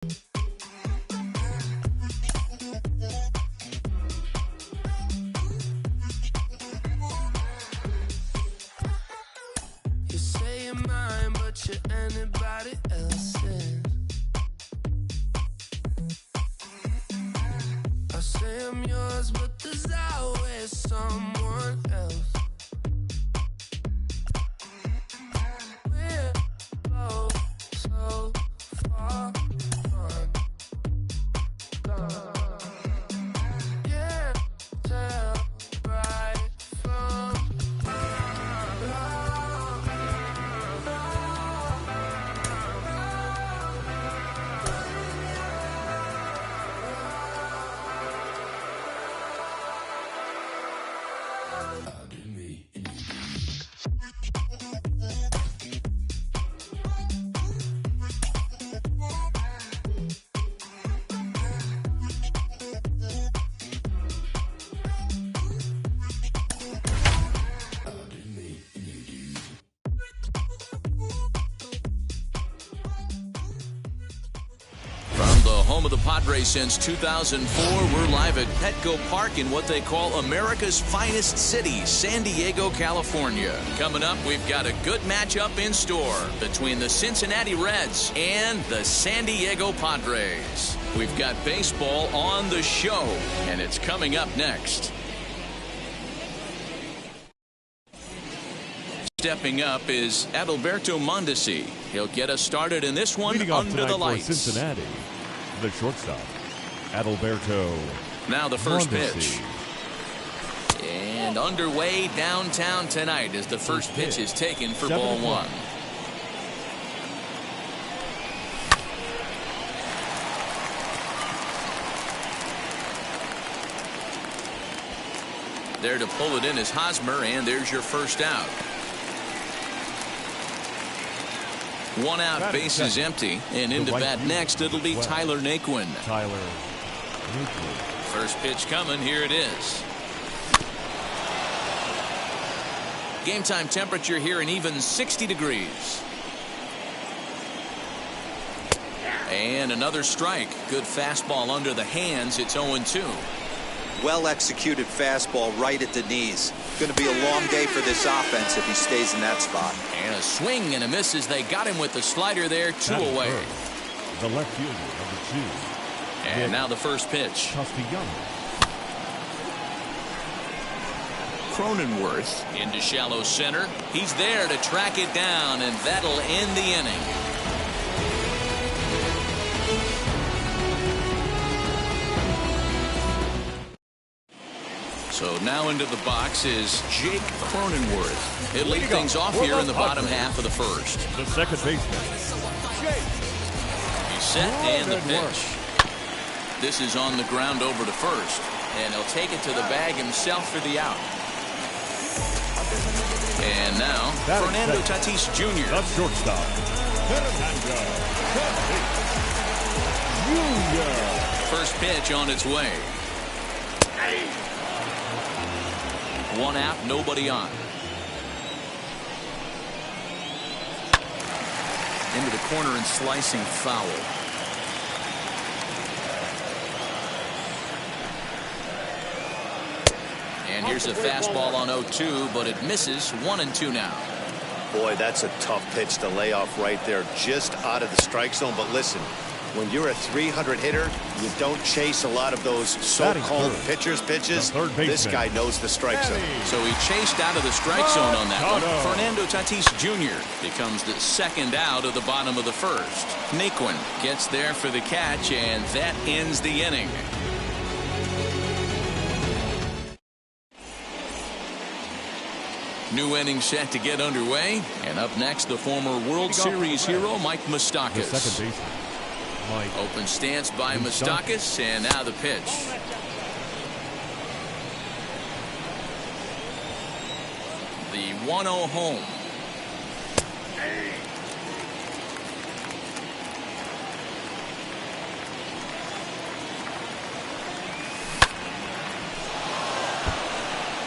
You say you're mine, but you're anybody else's. I say I'm yours, but there's always someone else. We're both so far gone. Can't tell right from home of the Padres since 2004. We're live at Petco Park in what they call America's finest city, San Diego, California. Coming up, we've got a good matchup in store between the Cincinnati Reds and the San Diego Padres. We've got baseball on the show, and it's coming up next. Stepping up is Adalberto Mondesi. He'll get us started in this one under the lights. For Cincinnati, the shortstop, Adalberto. Now the first Mondesi. pitch. And underway downtown tonight as the first pitch is taken for ball one. There to pull it in is Hosmer, and there's your first out. One out, base is empty, and into bat next, it'll be Tyler Naquin. First pitch coming, here it is. Game time temperature here an even 60 degrees. And another strike. Good fastball under the hands. It's 0-2. Well executed fastball right at the knees. Going to be a long day for this offense if he stays in that spot. And a swing and a miss as they got him with the slider there. 2 away. The left fielder, number 2. And now the first pitch. Cronenworth into shallow center. He's there to track it down, and that'll end the inning. So now into the box is Jake Cronenworth. He'll lead things off here in the bottom half of the first. The second baseman, Jake. He's set and the pitch. This is on the ground over to first, and he'll take it to the bag himself for the out. And now Fernando Tatis Jr. The shortstop, Fernando Tatis Jr. First pitch on its way. One out, nobody on. Into the corner and slicing foul. And here's a fastball on 0-2, but it misses. 1-2 now. Boy, that's a tough pitch to lay off right there, just out of the strike zone. But listen, when you're a 300 hitter, you don't chase a lot of those so-called pitcher's pitches. This guy knows the strike zone. So he chased out of the strike zone on that one. Fernando Tatis Jr. becomes the second out of the bottom of the first. Naquin gets there for the catch, and that ends the inning. New inning set to get underway. And up next, the former World Series hero, Mike Moustakas. The second baseman, Mike. Open stance by Moustakas, and now the pitch. The 1-0 home.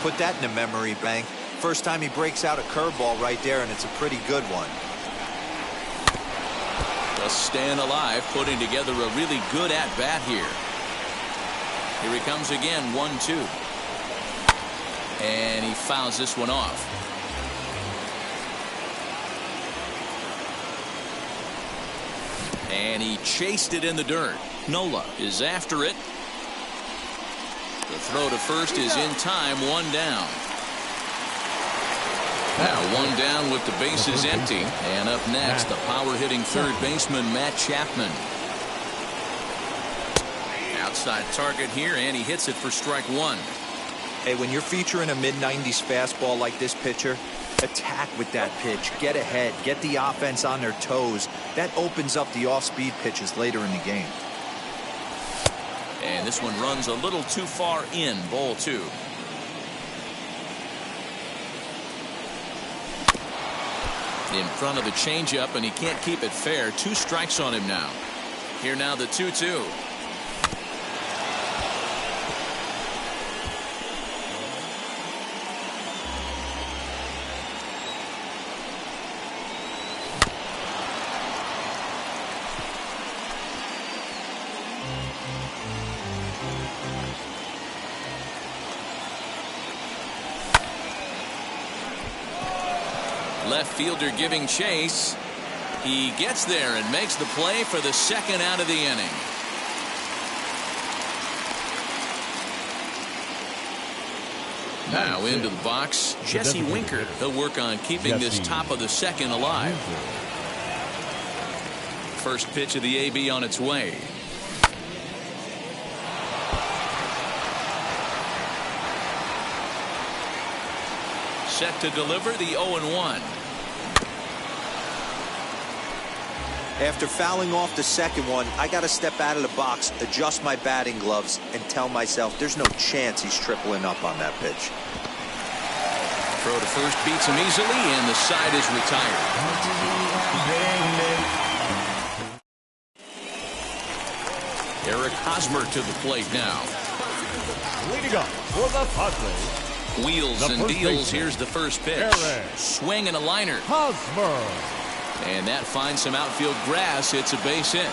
Put that in a memory bank. First time he breaks out a curveball right there, and it's a pretty good one. Just staying alive, putting together a really good at-bat here. Here he comes again, 1-2. And he fouls this one off. And he chased it in the dirt. Nola is after it. The throw to first is in time, 1 down. Now 1 down with the bases empty. And up next, the power-hitting third baseman, Matt Chapman. Outside target here, and he hits it for strike 1. Hey, when you're featuring a mid-90s fastball like this pitcher, attack with that pitch. Get ahead. Get the offense on their toes. That opens up the off-speed pitches later in the game. And this one runs a little too far in, ball 2. In front of the changeup, and he can't keep it fair. 2 strikes on him now. Here now the 2-2. Left fielder giving chase. He gets there and makes the play for the second out of the inning. Now into the box, Jesse Winker. He'll work on keeping this top of the second alive. First pitch of the AB on its way. Set to deliver the 0-1. After fouling off the second one, I got to step out of the box, adjust my batting gloves, and tell myself there's no chance he's tripling up on that pitch. Throw to first beats him easily, and the side is retired. Eric Hosmer to the plate now. Leading up for the Padres. Wheels and deals. Here's the first pitch. Swing and a liner. Hosmer. And that finds some outfield grass. It's a base hit.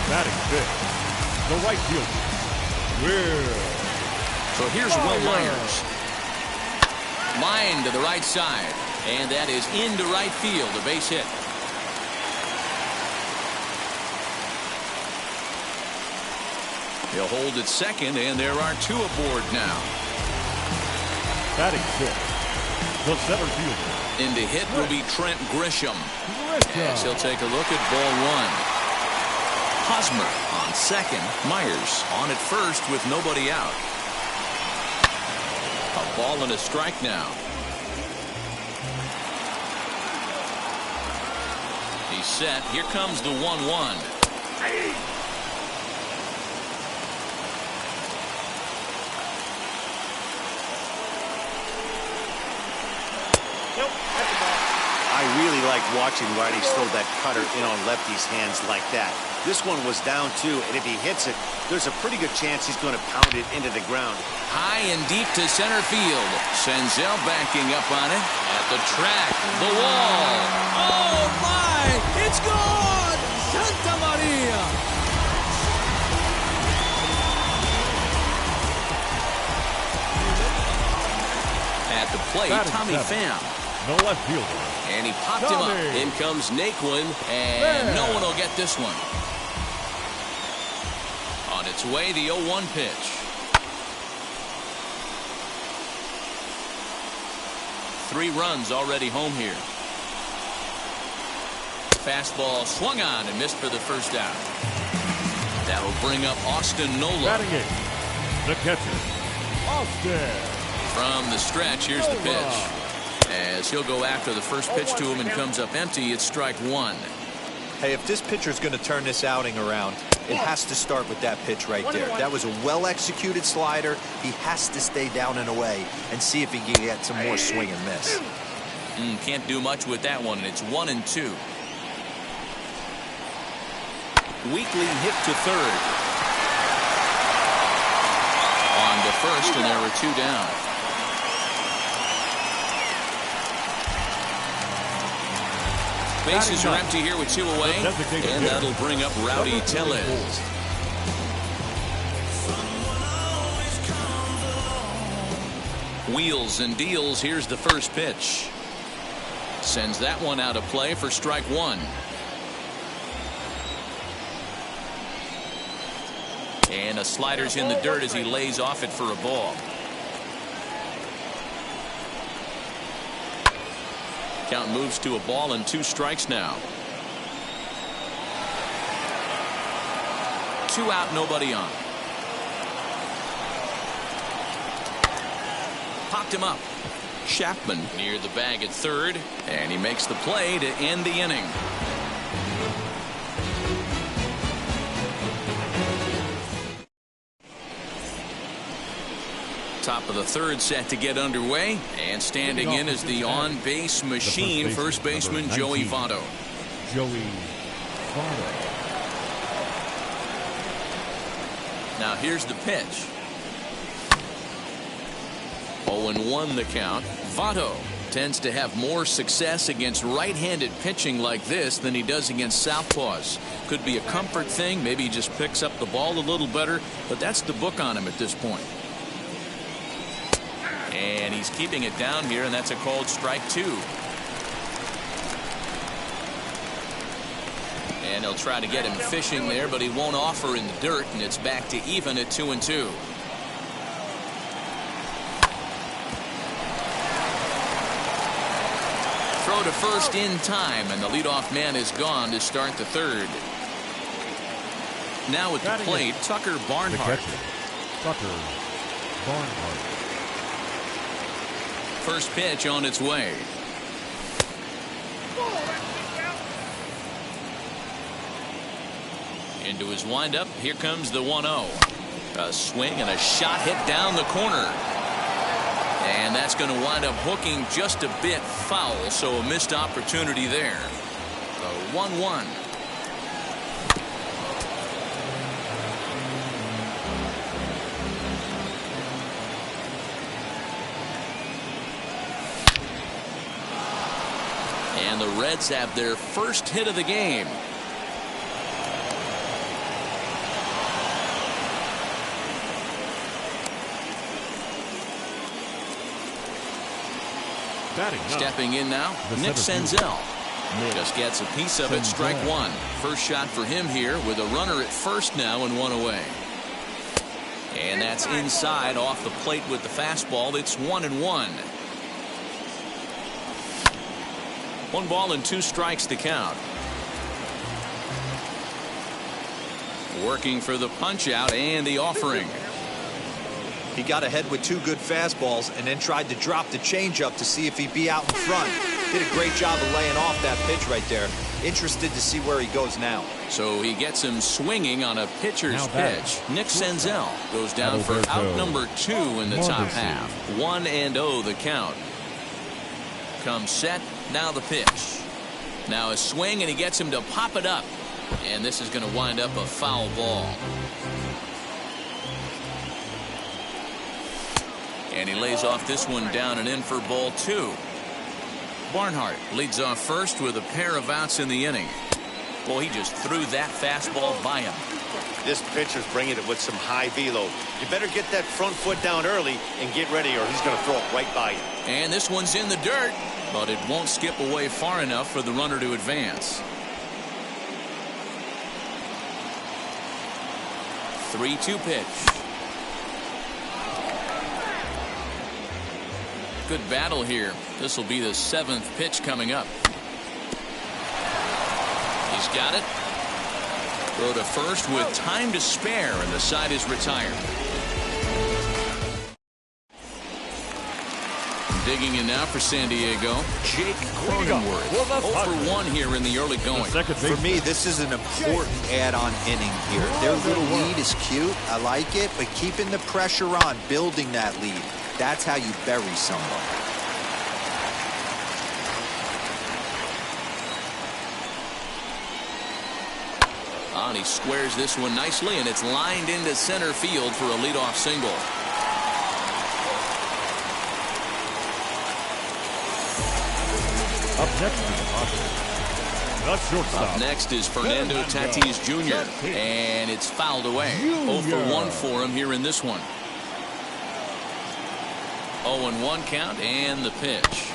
Batting fifth, the right fielder, Will. So here's Will Myers. Line to the right side. And that is into right field. A base hit. He'll hold at second, and there are 2 aboard now. Batting fifth, the center fielder. In to hit will be Trent Grisham. As he'll take a look at ball 1. Hosmer on second. Myers on at first with nobody out. A ball and a strike now. He's set. Here comes the 1-1. I really like watching righties throw that cutter in on lefties' hands like that. This one was down 2, and if he hits it, there's a pretty good chance he's going to pound it into the ground. High and deep to center field. Senzel backing up on it. At the track, the wall. Oh, my! It's gone! Santa Maria! At the plate, Tommy Pham. No left fielder. And he popped him up. In comes Naquin, and no one will get this one. On its way, the 0-1 pitch. Three runs already home here. Fastball swung on and missed for the first out. That'll bring up Austin Nola. Batting eighth, the catcher, Austin. From the stretch, here's the pitch. As he'll go after the first pitch to him and comes up empty, it's strike 1. Hey, if this pitcher's going to turn this outing around, it has to start with that pitch right there. That was a well-executed slider. He has to stay down and away and see if he can get some more swing and miss. Can't do much with that one, and it's 1-2. Weekly hit to third. On to first, and there were 2 down. Bases are empty here with 2 away, and that'll bring up Rowdy Tellez. Wheels and deals. Here's the first pitch. Sends that one out of play for strike 1. And a slider's in the dirt as he lays off it for a ball. Count moves to a ball and 2 strikes now. 2 out, nobody on. Popped him up. Chapman near the bag at third, and he makes the play to end the inning. Top of the third set to get underway, and standing in is the on-base machine, first baseman Joey Votto. Now here's the pitch. 0-1 the count. Votto tends to have more success against right-handed pitching like this than he does against southpaws. Could be a comfort thing. Maybe he just picks up the ball a little better, but that's the book on him at this point. And he's keeping it down here, and that's a called strike 2. And he'll try to get him fishing there, but he won't offer in the dirt, and it's back to even at 2-2. Throw to first in time, and the leadoff man is gone to start the third. Now at the plate, Tucker Barnhart. First pitch on its way. Into his windup. Here comes the 1-0. A swing and a shot hit down the corner. And that's going to wind up hooking just a bit foul, so a missed opportunity there. The 1-1. And the Reds have their first hit of the game. Stepping in now, Nick Senzel. Just gets a piece of it, strike 1. First shot for him here with a runner at first now and 1 away. And that's inside off the plate with the fastball. It's 1-1. 1 ball and 2 strikes to count. Working for the punch out and the offering. He got ahead with 2 good fastballs and then tried to drop the changeup to see if he'd be out in front. Did a great job of laying off that pitch right there. Interested to see where he goes now. So he gets him swinging on a pitcher's pitch. Nick Senzel goes down for out number 2 in the top half. 1-0 the count. Comes set. Now the pitch. Now a swing, and he gets him to pop it up. And this is going to wind up a foul ball. And he lays off this one down and in for ball 2. Barnhart leads off first with a pair of outs in the inning. Well, he just threw that fastball by him. This pitcher's bringing it with some high velo. You better get that front foot down early and get ready, or he's going to throw it right by you. And this one's in the dirt, but it won't skip away far enough for the runner to advance. 3-2 pitch. Good battle here. This will be the 7th pitch coming up. He's got it. Throw to first with time to spare, and the side is retired. Digging in now for San Diego, Jake Cronenworth. 0-for-1 here in the early going. For me, this is an important add-on inning here. Their little lead is cute. I like it, but keeping the pressure on, building that lead. That's how you bury someone. And he squares this one nicely, and it's lined into center field for a leadoff single. Up next to the The shortstop. Up next is Fernando Tatis Jr. And it's fouled away. 0 for 1 for him here in this one. 0-1 count and the pitch.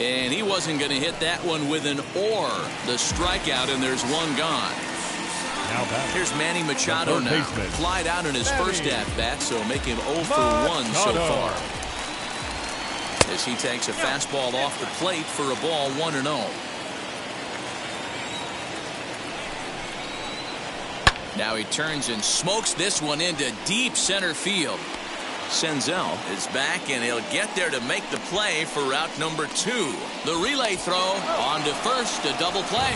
And he wasn't going to hit that one with an or. The strikeout, and there's one gone. Here's Manny Machado now. Flied out in his first at-bat, so make him 0 for 1 so far. As he takes a fastball off the plate for a ball 1-0. Now he turns and smokes this one into deep center field. Senzel is back, and he'll get there to make the play for route number 2. The relay throw on to first, a double play.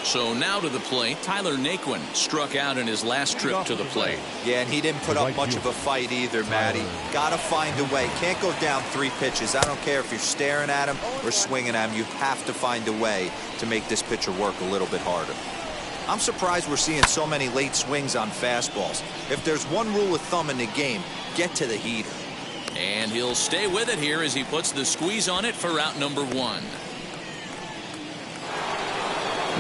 So now to the plate, Tyler Naquin struck out in his last trip to the plate. Yeah, and he didn't put up much of a fight either, Matty. Got to find a way. Can't go down 3 pitches. I don't care if you're staring at him or swinging at him. You have to find a way to make this pitcher work a little bit harder. I'm surprised we're seeing so many late swings on fastballs. If there's one rule of thumb in the game, get to the heater. And he'll stay with it here as he puts the squeeze on it for route number 1.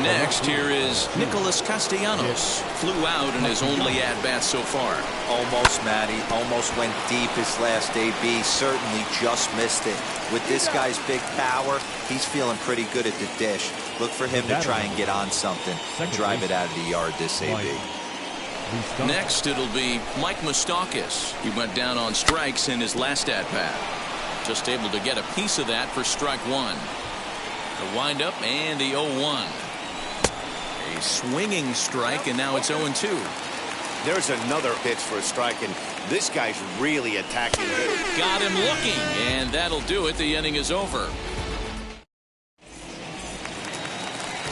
Next, here is Nicholas Castellanos. Flew out in his only at-bat so far. Almost, Matty. Almost went deep his last AB. Certainly just missed it. With this guy's big power, he's feeling pretty good at the dish. Look for him to try and get on something and drive it out of the yard this AB. Next, it'll be Mike Moustakas. He went down on strikes in his last at-bat. Just able to get a piece of that for strike 1. The windup and the 0-1. A swinging strike, and now it's 0-2. There's another pitch for a strike, and this guy's really attacking here. Got him looking, and that'll do it. The inning is over.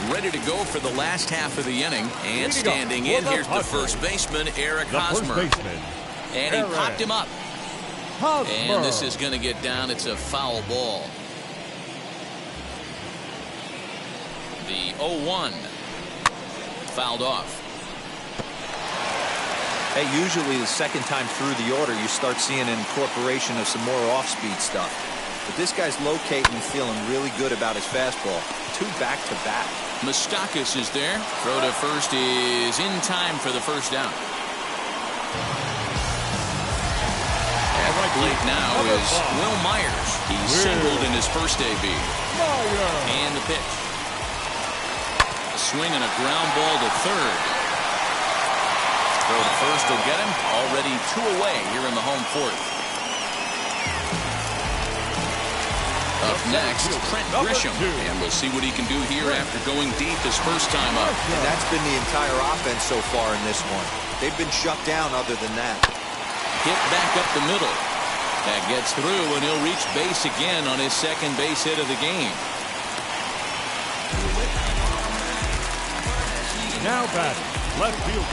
Ready to go for the last half of the inning, and standing in, here's the first baseman, Eric Hosmer. And he popped him up. And this is going to get down. It's a foul ball. The 0-1. Fouled off. Hey, usually the second time through the order, you start seeing an incorporation of some more off-speed stuff. But this guy's locating and feeling really good about his fastball. 2 back-to-back. Moustakas is there. Throw to first is in time for the first down. At the plate now is Will Myers. He's singled in his first AB. And the pitch. A swing and a ground ball to third. Throw to first will get him. Already 2 away here in the home fourth. Up next, Trent Grisham, and we'll see what he can do here after going deep his first time up. And that's been the entire offense so far in this one. They've been shut down other than that. Hit back up the middle. That gets through, and he'll reach base again on his second base hit of the game. Now back, left fielder.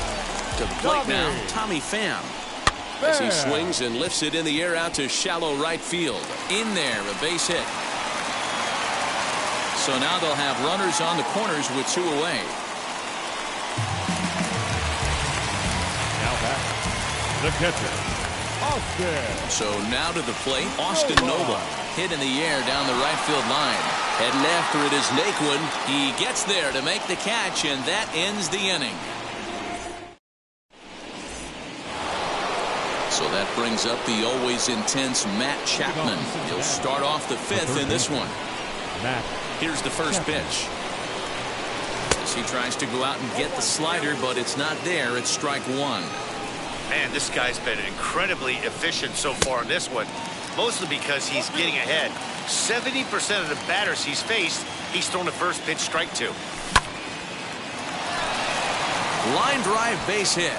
To the plate now, Tommy Pham. As he swings and lifts it in the air out to shallow right field. In there, a base hit. So now they'll have runners on the corners with 2 away. Now back, the catcher, Austin. So now to the plate, Austin Noble. Hit in the air down the right field line. Heading after it is Naquin. He gets there to make the catch, and that ends the inning. So that brings up the always intense Matt Chapman. He'll start off the 5th in this one. Here's the first pitch. As he tries to go out and get the slider, but it's not there. It's strike 1. Man, this guy's been incredibly efficient so far in this one. Mostly because he's getting ahead. 70% of the batters he's faced, he's thrown the first pitch, strike 2. Line drive base hit.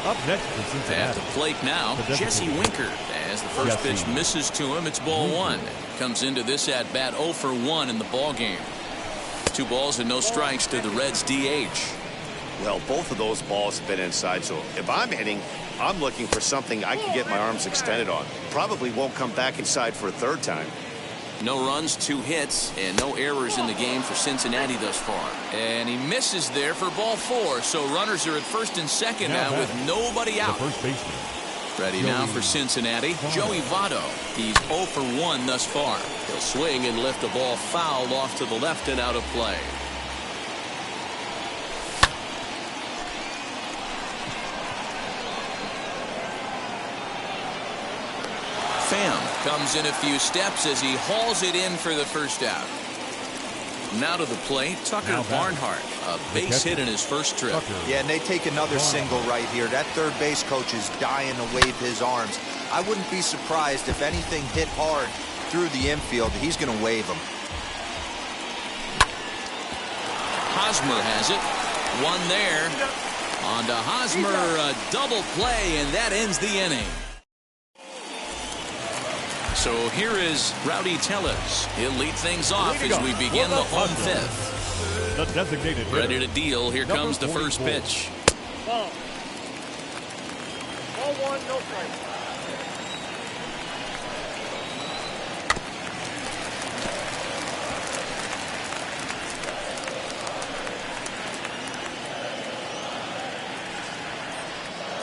Up next for Cincinnati. At the plate now, Jesse Winker. As the first pitch misses to him, it's ball 1. Comes into this at-bat 0 for 1 in the ball game. 2 balls and no strikes to the Reds' DH. Well, both of those balls have been inside, so if I'm hitting, I'm looking for something I can get my arms extended on. Probably won't come back inside for a third time. No runs, 2 hits, and no errors in the game for Cincinnati thus far. And he misses there for ball 4, so runners are at first and second now with nobody out. The first baseman. Ready now for Cincinnati, Joey Votto. He's 0 for 1 thus far. He'll swing and lift the ball foul off to the left and out of play. Pham comes in a few steps as he hauls it in for the first out. Now to the plate, Tucker Barnhart. A base hit in his first trip. Yeah, and they take another single right here. That third base coach is dying to wave his arms. I wouldn't be surprised if anything hit hard through the infield. He's going to wave them. Hosmer has it. One there. On to Hosmer, a double play, and that ends the inning. So here is Rowdy Tellez. He'll lead things off as we begin the home fifth. The designated hitter. Ready to deal. Here comes the first pitch. Ball 1, no strike.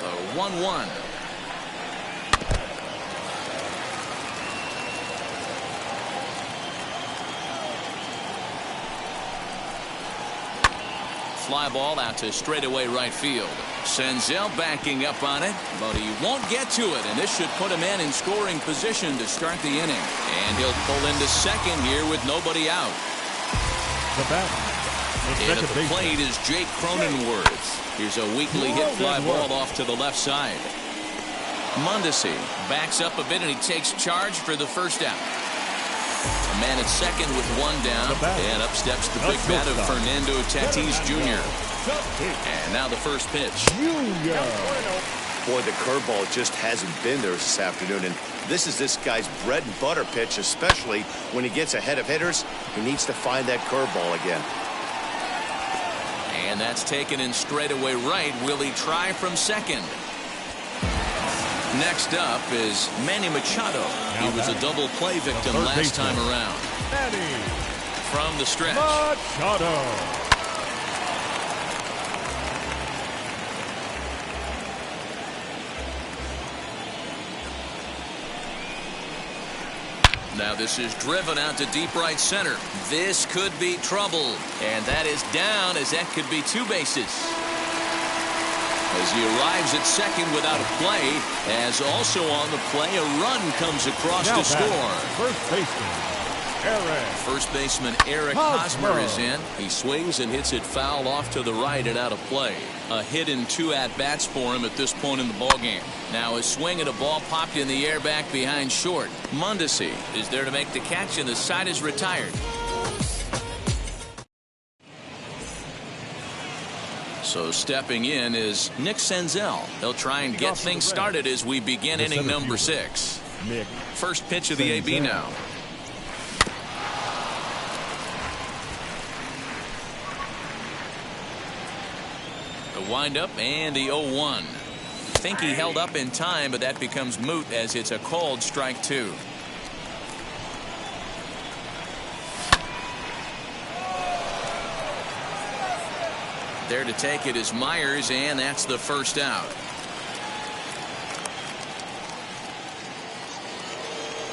The 1-1. Fly ball out to straightaway right field. Senzel backing up on it, but he won't get to it, and this should put him in scoring position to start the inning. And he'll pull into second here with nobody out. The batter. And at the plate is Jake Cronenworth. Here's a weakly hit fly ball off to the left side. Mondesi backs up a bit, and he takes charge for the first out. A man at second with one down, and up steps the big bat of Fernando Tatis Jr. And now the first pitch. Boy, the curveball just hasn't been there this afternoon, and this is this guy's bread and butter pitch, especially when he gets ahead of hitters. He needs to find that curveball again. And that's taken in straightaway right. Will he try from second? Next up is Manny Machado. He was a double play victim last time around. From the stretch. Machado. Now this is driven out to deep right center. This could be trouble. And that is down, as that could be 2 bases. As he arrives at second without a play, as also on the play, a run comes across to score. First baseman Eric Hosmer is in. He swings and hits it foul off to the right and out of play. A hit in 2 at-bats for him at this point in the ballgame. Now a swing and a ball popped in the air back behind short. Mondesi is there to make the catch, and the side is retired. So stepping in is Nick Senzel. He'll try and get things started as we begin inning number 6. First pitch of the AB now. The windup and the 0-1. Think he held up in time, but that becomes moot as it's a called strike 2. There to take it is Myers, and that's the first out.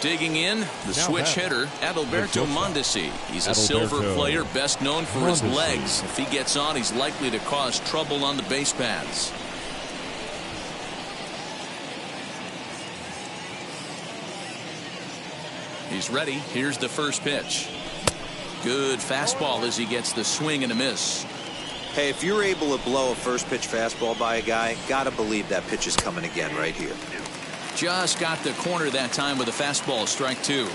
Digging in, the switch hitter, Adalberto Mondesi. He's a silver player, best known for his legs. If he gets on, he's likely to cause trouble on the base paths. He's ready. Here's the first pitch. Good fastball as he gets the swing and a miss. Hey, if you're able to blow a first pitch fastball by a guy, gotta believe that pitch is coming again right here. Just got the corner that time with a fastball, strike 2.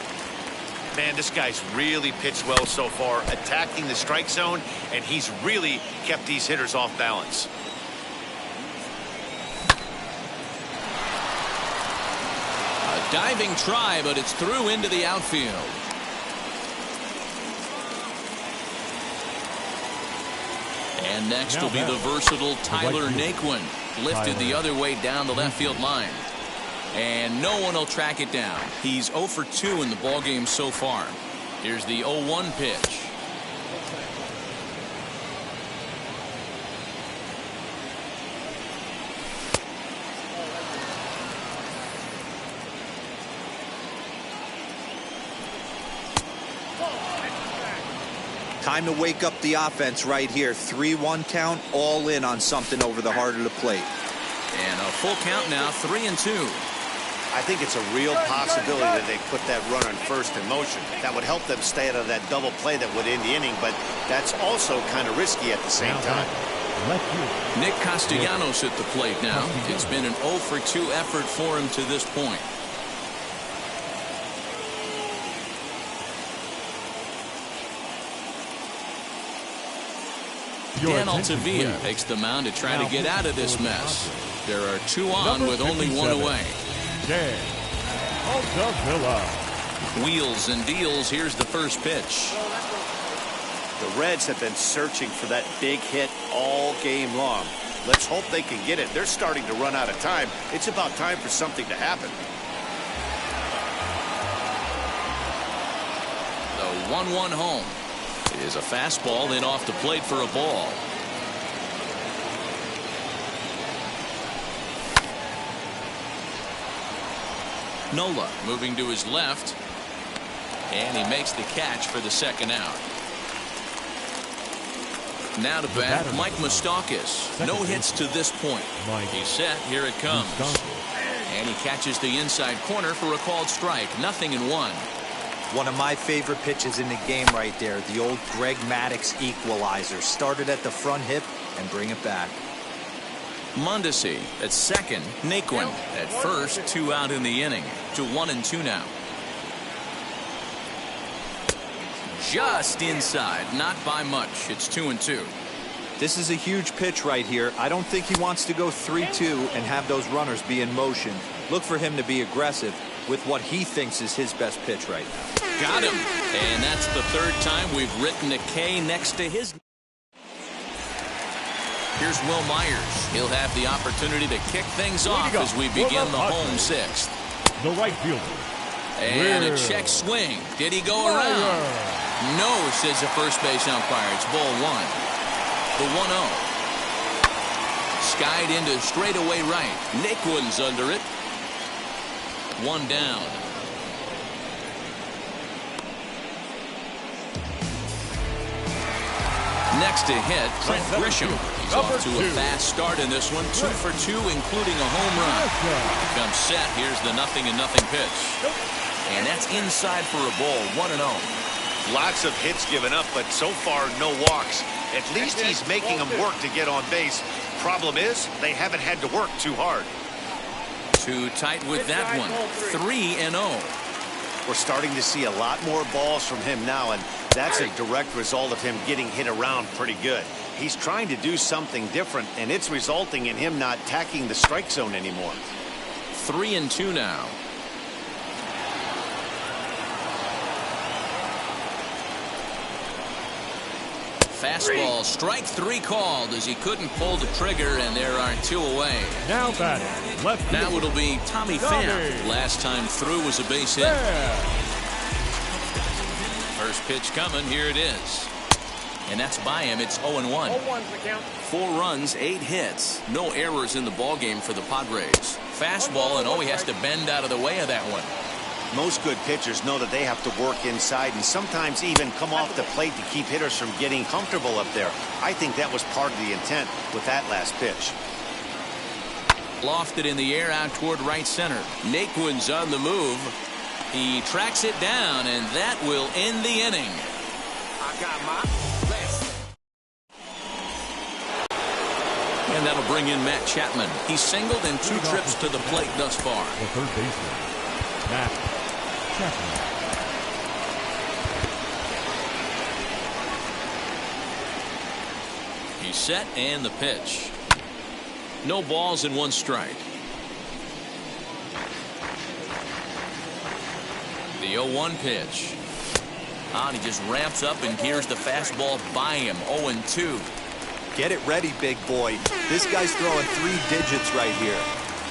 Man, this guy's really pitched well so far, attacking the strike zone, and he's really kept these hitters off balance. A diving try, but it's through into the outfield. And next will be the versatile Tyler Naquin. Lifted the other way down the left field line. And no one will track it down. He's 0 for 2 in the ballgame so far. Here's the 0-1 pitch. Time to wake up the offense right here. 3-1 count, all in on something over the heart of the plate. And a full count now, 3-2. I think it's a real possibility that they put that runner in first in motion. That would help them stay out of that double play that would end the inning, but that's also kind of risky at the same time. Nick Castellanos at the plate now. It's been an 0 for 2 effort for him to this point. Dan Altavilla takes the mound to try to get out of this mess. There are 2 on with only 1 away. Dan Altavilla. Wheels and deals. Here's the first pitch. The Reds have been searching for that big hit all game long. Let's hope they can get it. They're starting to run out of time. It's about time for something to happen. The 1-1 home is a fastball in off the plate for a ball. Nola moving to his left, and he makes the catch for the second out. Now to bat, Mike Moustakas. No hits to this point. He's set. Here it comes. And he catches the inside corner for a called strike. 0-1. One of my favorite pitches in the game right there. The old Greg Maddux equalizer. Started at the front hip and bring it back. Mondesi at second. Naquin at first. 2 out in the inning. To 1-2 now. Just inside. Not by much. It's 2-2. This is a huge pitch right here. I don't think he wants to go 3-2 and have those runners be in motion. Look for him to be aggressive with what he thinks is his best pitch right now. Got him. And that's the 3rd time we've written a K next to his. Here's Will Myers. He'll have the opportunity to kick things off as we begin the home 6th. The right fielder. And a check swing. Did he go around? No, says the first base umpire. It's ball 1. The 1-0. Skied into straightaway right. Naquin's under it. 1 down. Next to hit, Trent Grisham. He's off to a fast start in this one. 2 for 2, including a home run. Comes set. Here's the 0-0 pitch. And that's inside for a ball. 1-0. Lots of hits given up, but so far no walks. At least he's making them work to get on base. Problem is, they haven't had to work too hard. Too tight with that one. 3-0. We're starting to see a lot more balls from him now, and that's a direct result of him getting hit around pretty good. He's trying to do something different, and it's resulting in him not attacking the strike zone anymore. 3-2 now. Fastball, strike 3 called as he couldn't pull the trigger, and there are 2 away. Now batting, left. Now it'll be Tommy Pham. Last time through was a base hit. First pitch coming. Here it is. And that's by him. It's 0-1. 4 runs, 8 hits. No errors in the ballgame for the Padres. Fastball, and he has to bend out of the way of that one. Most good pitchers know that they have to work inside and sometimes even come off the plate to keep hitters from getting comfortable up there. I think that was part of the intent with that last pitch. Lofted in the air out toward right center. Naquin's on the move. He tracks it down, and that will end the inning. I got my best. And that'll bring in Matt Chapman. He's singled in 2 trips to the plate thus far. The third baseman, Matt Chapman. He's set, and the pitch. No balls and 1 strike. The 0-1 pitch. And he just ramps up, and here's the fastball by him. 0-2. Get it ready, big boy. This guy's throwing 3 digits right here.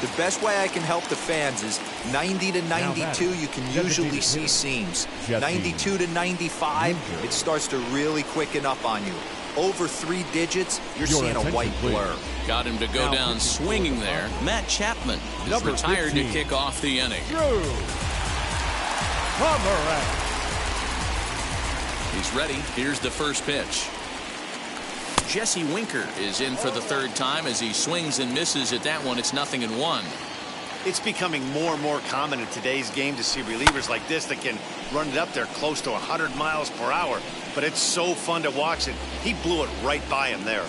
The best way I can help the fans is 90 to 92, you can usually see seams. 92 to 95, it starts to really quicken up on you. Over 3 digits, you're seeing a white blur. Got him to go down swinging there. Matt Chapman is retired to kick off the inning. He's ready. Here's the first pitch. Jesse Winker is in for the 3rd time as he swings and misses at that one. It's 0-1. It's becoming more and more common in today's game to see relievers like this that can run it up there close to 100 miles per hour. But it's so fun to watch it. He blew it right by him there.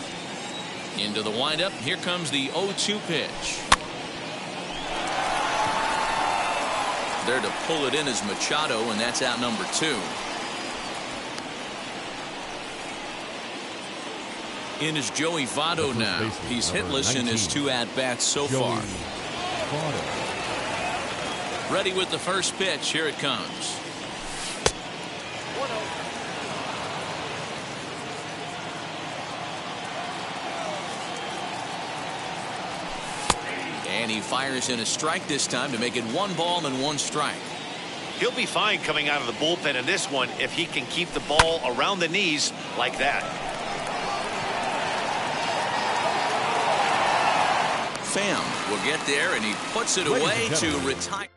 Into the windup. Here comes the 0-2 pitch. There to pull it in is Machado, and that's out number 2. In is Joey Votto now. He's hitless in his 2 at-bats so far. Ready with the first pitch. Here it comes. And he fires in a strike this time to make it 1 ball and 1 strike. He'll be fine coming out of the bullpen in this one if he can keep the ball around the knees like that. Pham will get there, and he puts it away to retire.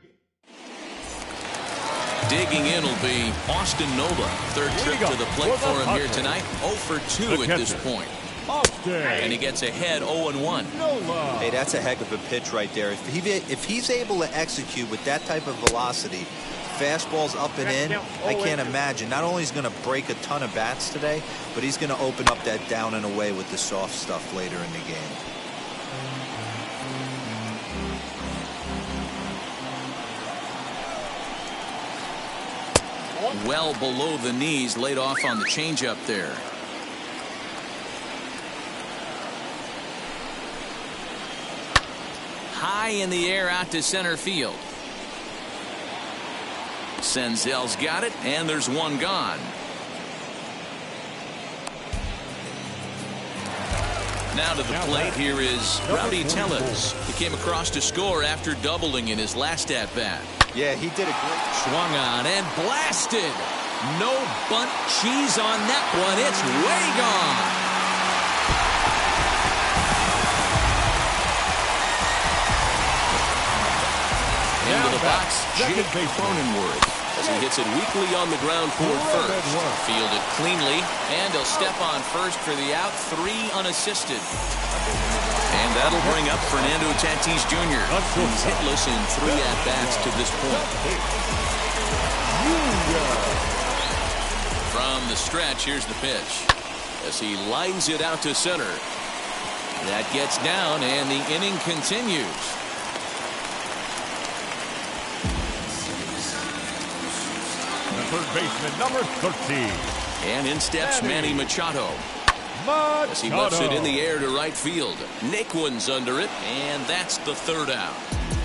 Digging in will be Austin Nola. 3rd trip to the plate for him here tonight. 0 for 2 at this point. And he gets ahead 0-1. Hey, that's a heck of a pitch right there. If he's able to execute with that type of velocity, fastballs up and in, I can't imagine. Not only is he going to break a ton of bats today, but he's going to open up that down and away with the soft stuff later in the game. Well below the knees, laid off on the changeup there. High in the air out to center field. Senzel's got it, and there's 1 gone. Now to the plate, here is Rowdy Tellez. He came across to score after doubling in his last at-bat. Yeah, he did a great. Swung on and blasted. No bunt cheese on that one. It's way gone. Into the box, Jake Cronenworth as he hits it weakly on the ground toward first. Fielded cleanly, and he'll step on first for the out. 3 unassisted. And that'll bring up Fernando Tatis Jr. He's hitless in 3 at-bats to this point. From the stretch, here's the pitch. As he lines it out to center. That gets down, and the inning continues. The 3rd baseman, number 13. And in steps Manny Machado. As he lifts it in the air to right field. Naquin's under it, and that's the 3rd out.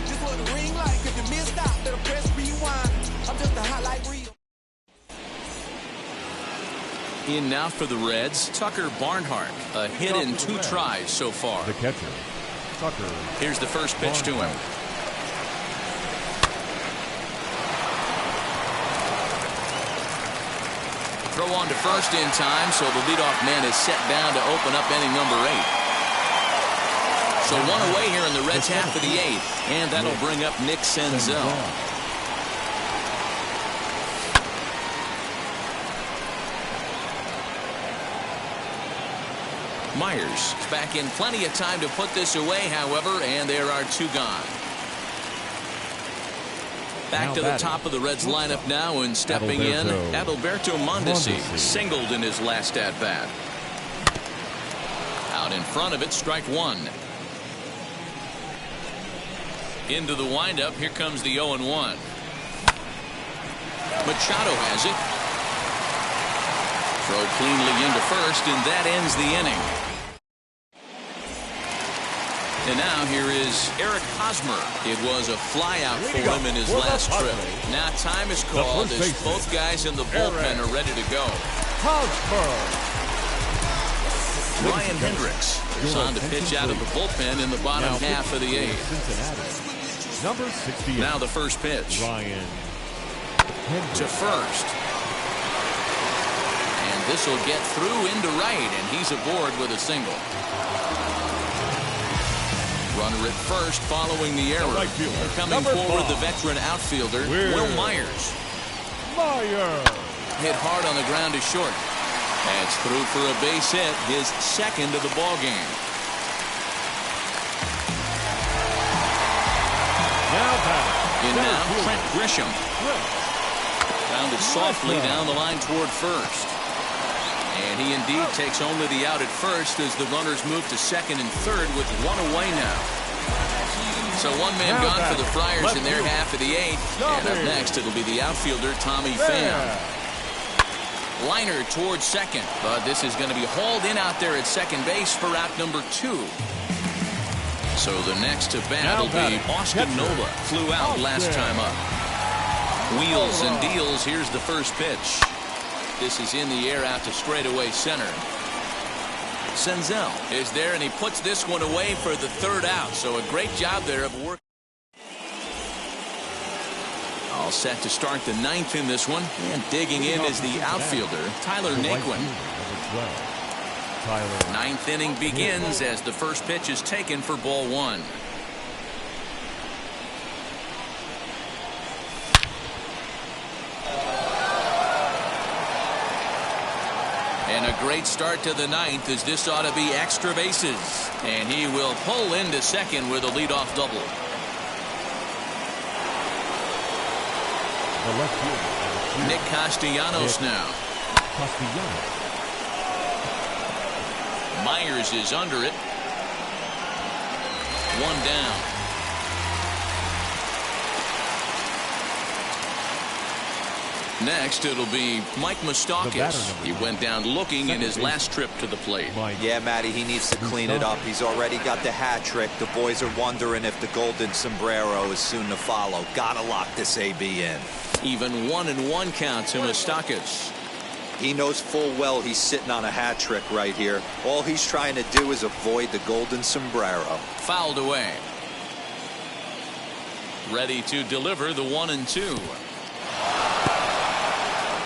Just what the ring like. If you missed out, better press rewind. I'm just a highlight reel. In now for the Reds, Tucker Barnhart. A hit in 2 tries so far. The catcher, Tucker. Here's the first pitch to him. Throw on to first in time, so the leadoff man is set down to open up inning number 8. So 1 away here in the Reds' half of the 8th, and that'll bring up Nick Senzel. Myers back in plenty of time to put this away, however, and there are 2 gone. Back to the top of the Reds lineup now, and stepping in, Adalberto Mondesi singled in his last at-bat. Out in front of it, strike 1. Into the windup, here comes the 0-1. Machado has it. Throw cleanly into first, and that ends the inning. And now here is Eric Hosmer. It was a flyout for him in his last trip. Now time is called as both guys in the bullpen are ready to go. Ryan Hendricks is on to pitch out of the bullpen in the bottom half of the eighth. Number 68. Now the first pitch. Ryan To first. And this will get through into right, and he's aboard with a single. Runner at first following the error. Right fielder, Coming number forward, 5. the veteran outfielder, Will Myers. Hit hard on the ground to short. That's through for a base hit, his second of the ball game. In now, Trent Grisham. Grounded softly down the line toward first. And he indeed takes only the out at first as the runners move to second and third with one away now. So one man gone for the Friars in their half of the eighth. And up next, it'll be the outfielder, Tommy Pham. Liner towards second, but this is going to be hauled in out there at second base for out number 2. So the next to bat will be Austin Nola. Flew out last time up. Wheels and deals. Here's the first pitch. This is in the air out to straightaway center. Senzel is there, and he puts this one away for the third out. So a great job there of work. All set to start the ninth in this one. And digging in is the outfielder, Tyler Naquin. Ninth inning begins as the first pitch is taken for ball 1. And a great start to the ninth, as this ought to be extra bases. And he will pull into second with a leadoff double. Nick Castellanos now. Myers is under it. One down. Next, it'll be Mike Moustakas. He went down looking in his last trip to the plate. Yeah, Matty, he needs to clean it up. He's already got the hat trick. The boys are wondering if the golden sombrero is soon to follow. Gotta lock this AB in. Even 1-1 count to Moustakas. He knows full well he's sitting on a hat trick right here. All he's trying to do is avoid the golden sombrero. Fouled away. Ready to deliver the 1-2.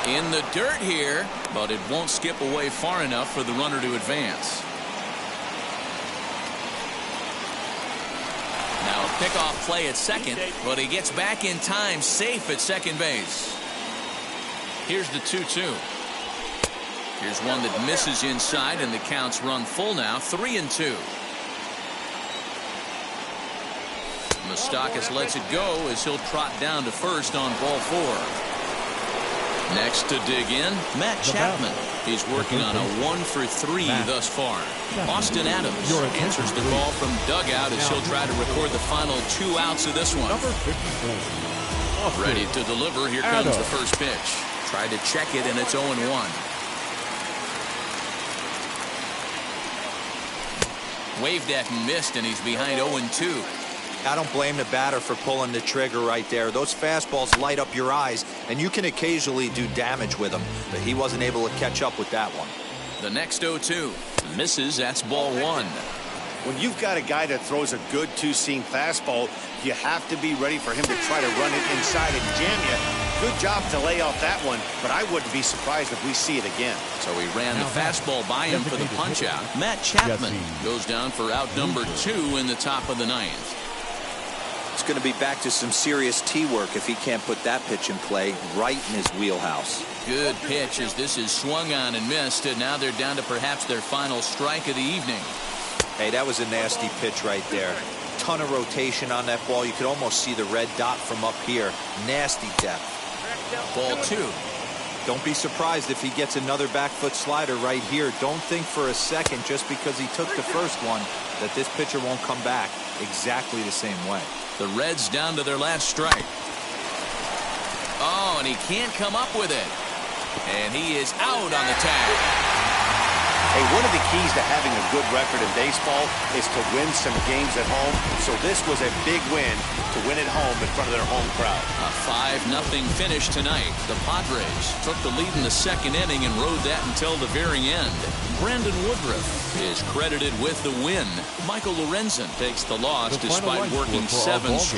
In the dirt here, but it won't skip away far enough for the runner to advance. Now a pickoff play at second, but he gets back in time, safe at second base. Here's the 2-2. Here's one that misses inside, and the counts run full now, 3-2. Moustakas lets it go as he'll trot down to first on ball 4. Next to dig in, Matt Chapman. He's working on a 1-for-3 thus far. Austin Adams answers the call from dugout as he'll try to record the final 2 outs of this one. Ready to deliver. Here comes the first pitch. Tried to check it, and it's 0-1. Waved at and missed, and he's behind 0-2. I don't blame the batter for pulling the trigger right there. Those fastballs light up your eyes, and you can occasionally do damage with them, but he wasn't able to catch up with that one. The next 0-2 misses. That's ball 1. When you've got a guy that throws a good two-seam fastball, you have to be ready for him to try to run it inside and jam you. Good job to lay off that one, but I wouldn't be surprised if we see it again. So he ran the fastball by him for the punch-out. Matt Chapman goes down for out number 2 in the top of the ninth. It's going to be back to some serious tee work if he can't put that pitch in play right in his wheelhouse. Good pitch as this is swung on and missed, and now they're down to perhaps their final strike of the evening. Hey, that was a nasty pitch right there. Ton of rotation on that ball. You could almost see the red dot from up here. Nasty depth. Ball 2. Don't be surprised if he gets another back foot slider right here. Don't think for a second, just because he took the first one, that this pitcher won't come back exactly the same way. The Reds down to their last strike. Oh, and he can't come up with it. And he is out on the tag. Hey, one of the keys to having a good record in baseball is to win some games at home. So this was a big win to win at home in front of their home crowd. A 5-0 finish tonight. The Padres took the lead in the second inning and rode that until the very end. Brandon Woodruff is credited with the win. Michael Lorenzen takes the loss despite working 7 straight.